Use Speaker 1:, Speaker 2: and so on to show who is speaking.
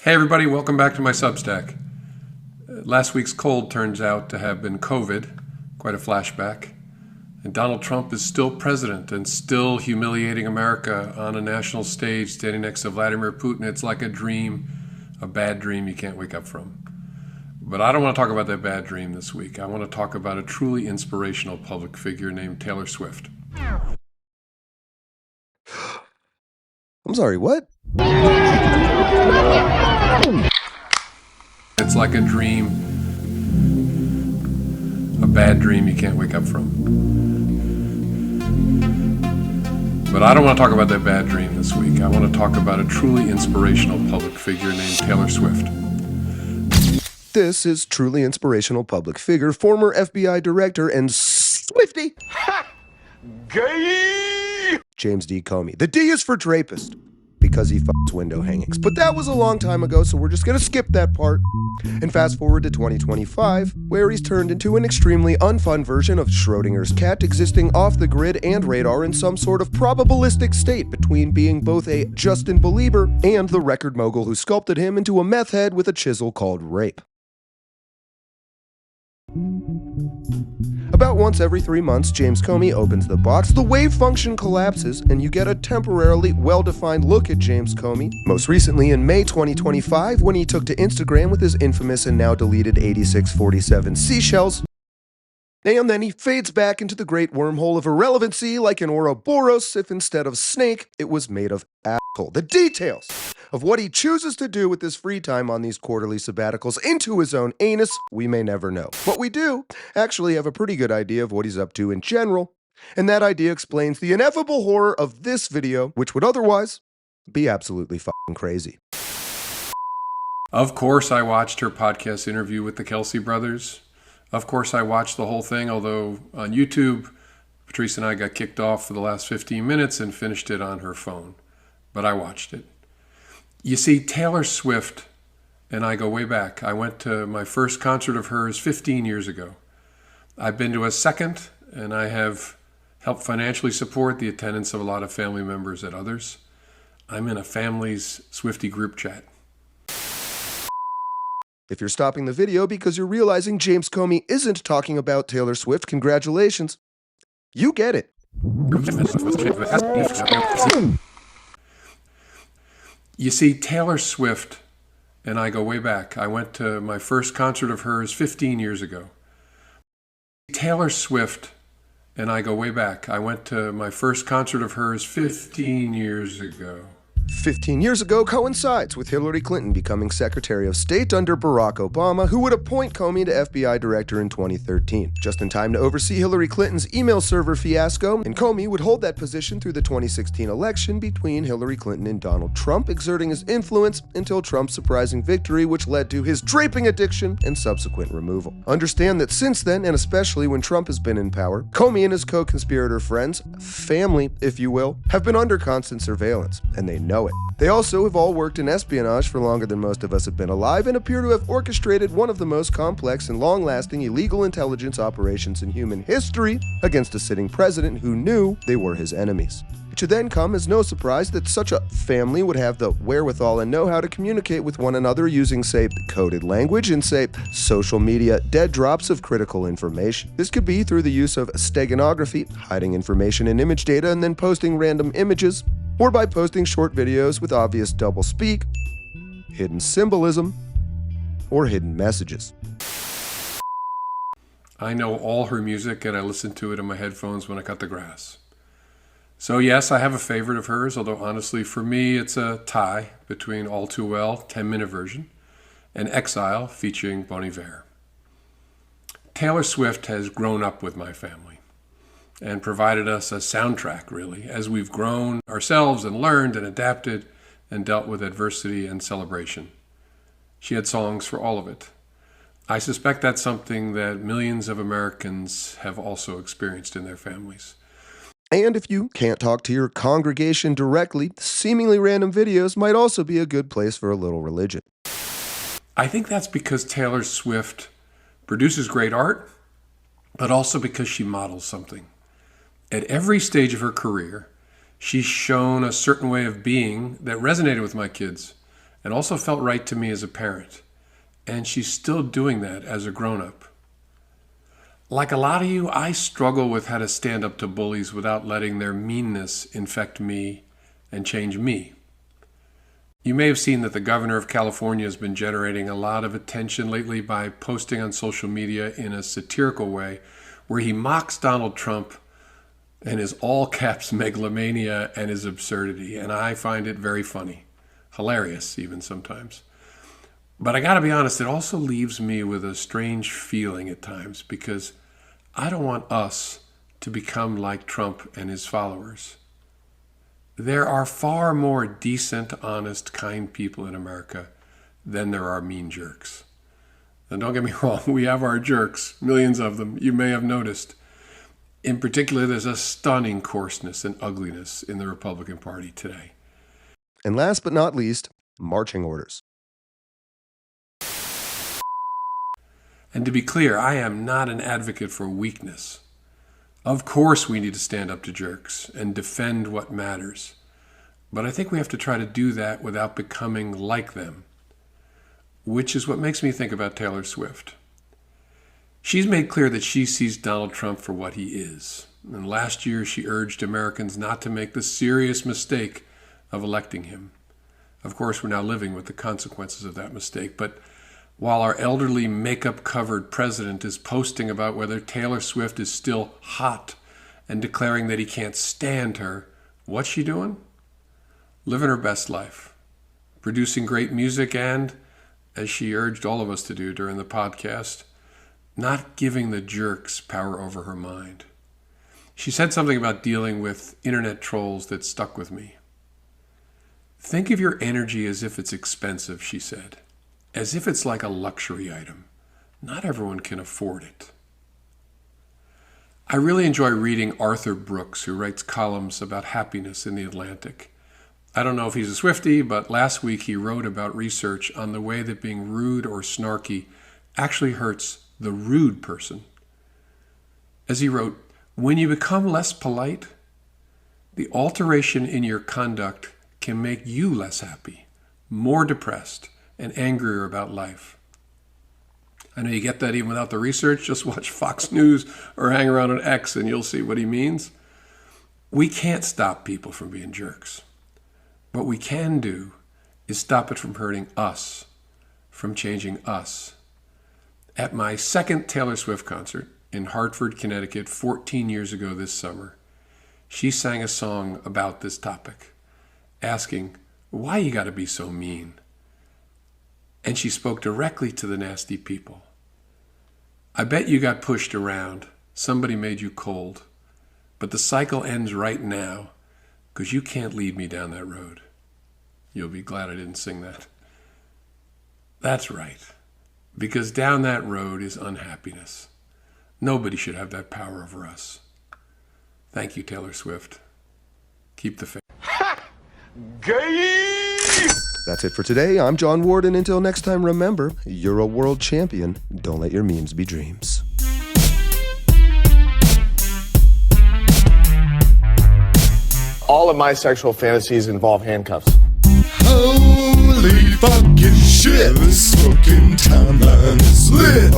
Speaker 1: Hey everybody, welcome back to my Substack. Last week's cold turns out to have been COVID, quite a flashback. And Donald Trump is still president and still humiliating America on a national stage standing next to Vladimir Putin. It's like a dream, a bad dream you can't wake up from. But I don't want to talk about that bad dream this week. I want to talk about a truly inspirational public figure named Taylor Swift.
Speaker 2: I'm sorry, what?
Speaker 1: It's like a dream, a bad dream you can't wake up from. But I don't want to talk about that bad dream this week. I want to talk about a truly inspirational public figure named Taylor Swift.
Speaker 2: This is truly inspirational public figure, former FBI Director and Swiftie.
Speaker 3: Gay!
Speaker 2: James D. Comey. The D is for Drapist, because he fucks window hangings. But that was a long time ago, so we're just gonna skip that part and fast forward to 2025, where he's turned into an extremely unfun version of Schrodinger's cat, existing off the grid and radar in some sort of probabilistic state between being both a Justin Belieber and the record mogul who sculpted him into a meth head with a chisel called rape. About once every 3 months, James Comey opens the box, the wave function collapses, and you get a temporarily well-defined look at James Comey, most recently in May 2025 when he took to Instagram with his infamous and now deleted 8647 seashells, and then he fades back into the great wormhole of irrelevancy like an Ouroboros if instead of snake, it was made of asshole. The details of what he chooses to do with his free time on these quarterly sabbaticals into his own anus, we may never know. But we do actually have a pretty good idea of what he's up to in general, and that idea explains the ineffable horror of this video, which would otherwise be absolutely fucking crazy.
Speaker 1: Of course I watched her podcast interview with the Kelsey brothers. Of course I watched the whole thing, although on YouTube, Patrice and I got kicked off for the last 15 minutes and finished it on her phone. But I watched it. You see, Taylor Swift and I go way back. I went to my first concert of hers 15 years ago. I've been to a second, and I have helped financially support the attendance of a lot of family members at others. I'm in a family's Swiftie group chat.
Speaker 2: If you're stopping the video because you're realizing James Comey isn't talking about Taylor Swift, congratulations. You get it.
Speaker 1: You see, Taylor Swift and I go way back. I went to my first concert of hers 15 years ago. Taylor Swift and I go way back. I went to my first concert of hers 15 years ago.
Speaker 2: 15 years ago coincides with Hillary Clinton becoming Secretary of State under Barack Obama, who would appoint Comey to FBI Director in 2013, just in time to oversee Hillary Clinton's email server fiasco, and Comey would hold that position through the 2016 election between Hillary Clinton and Donald Trump, exerting his influence until Trump's surprising victory, which led to his draping addiction and subsequent removal. Understand that since then, and especially when Trump has been in power, Comey and his co-conspirator friends, family if you will, have been under constant surveillance, and they know it. They also have all worked in espionage for longer than most of us have been alive and appear to have orchestrated one of the most complex and long-lasting illegal intelligence operations in human history against a sitting president who knew they were his enemies. It should then come as no surprise that such a family would have the wherewithal and know-how to communicate with one another using, say, coded language and, say, social media dead drops of critical information. This could be through the use of steganography, hiding information in image data and then posting random images, or by posting short videos with obvious doublespeak, hidden symbolism, or hidden messages.
Speaker 1: I know all her music and I listen to it in my headphones when I cut the grass. So yes, I have a favorite of hers, although honestly for me it's a tie between All Too Well, 10-minute version, and Exile featuring Bon Iver. Taylor Swift has grown up with my family and provided us a soundtrack, really, as we've grown ourselves and learned and adapted and dealt with adversity and celebration. She had songs for all of it. I suspect that's something that millions of Americans have also experienced in their families.
Speaker 2: And if you can't talk to your congregation directly, seemingly random videos might also be a good place for a little religion.
Speaker 1: I think that's because Taylor Swift produces great art, but also because she models something. At every stage of her career, she's shown a certain way of being that resonated with my kids and also felt right to me as a parent. And she's still doing that as a grown-up. Like a lot of you, I struggle with how to stand up to bullies without letting their meanness infect me and change me. You may have seen that the governor of California has been generating a lot of attention lately by posting on social media in a satirical way where he mocks Donald Trump and his all-caps megalomania and his absurdity. And I find it very funny, hilarious even sometimes. But I gotta be honest, it also leaves me with a strange feeling at times because I don't want us to become like Trump and his followers. There are far more decent, honest, kind people in America than there are mean jerks. And don't get me wrong, we have our jerks, millions of them, you may have noticed. In particular, there's a stunning coarseness and ugliness in the Republican Party today.
Speaker 2: And last but not least, marching orders.
Speaker 1: And to be clear, I am not an advocate for weakness. Of course we need to stand up to jerks and defend what matters. But I think we have to try to do that without becoming like them, which is what makes me think about Taylor Swift. She's made clear that she sees Donald Trump for what he is. And last year she urged Americans not to make the serious mistake of electing him. Of course, we're now living with the consequences of that mistake, but while our elderly makeup-covered president is posting about whether Taylor Swift is still hot and declaring that he can't stand her, what's she doing? Living her best life, producing great music and, as she urged all of us to do during the podcast, not giving the jerks power over her mind. She said something about dealing with internet trolls that stuck with me. Think of your energy as if it's expensive, she said. As if it's like a luxury item. Not everyone can afford it. I really enjoy reading Arthur Brooks, who writes columns about happiness in The Atlantic. I don't know if he's a Swiftie, but last week he wrote about research on the way that being rude or snarky actually hurts the rude person. As he wrote, when you become less polite, the alteration in your conduct can make you less happy, more depressed, and angrier about life. I know you get that even without the research. Just watch Fox News or hang around on X and you'll see what he means. We can't stop people from being jerks. What we can do is stop it from hurting us, from changing us. At my second Taylor Swift concert in Hartford, Connecticut, 14 years ago this summer, she sang a song about this topic, asking, why you gotta be so mean? And she spoke directly to the nasty people. I bet you got pushed around. Somebody made you cold. But the cycle ends right now because you can't lead me down that road. You'll be glad I didn't sing that. That's right. Because down that road is unhappiness. Nobody should have that power over us. Thank you, Taylor Swift. Keep the faith.
Speaker 3: Gay!
Speaker 2: That's it for today. I'm John Ward, and until next time, remember, you're a world champion. Don't let your memes be dreams.
Speaker 3: All of my sexual fantasies involve handcuffs.
Speaker 4: Holy fucking shit, this fucking timeline is lit.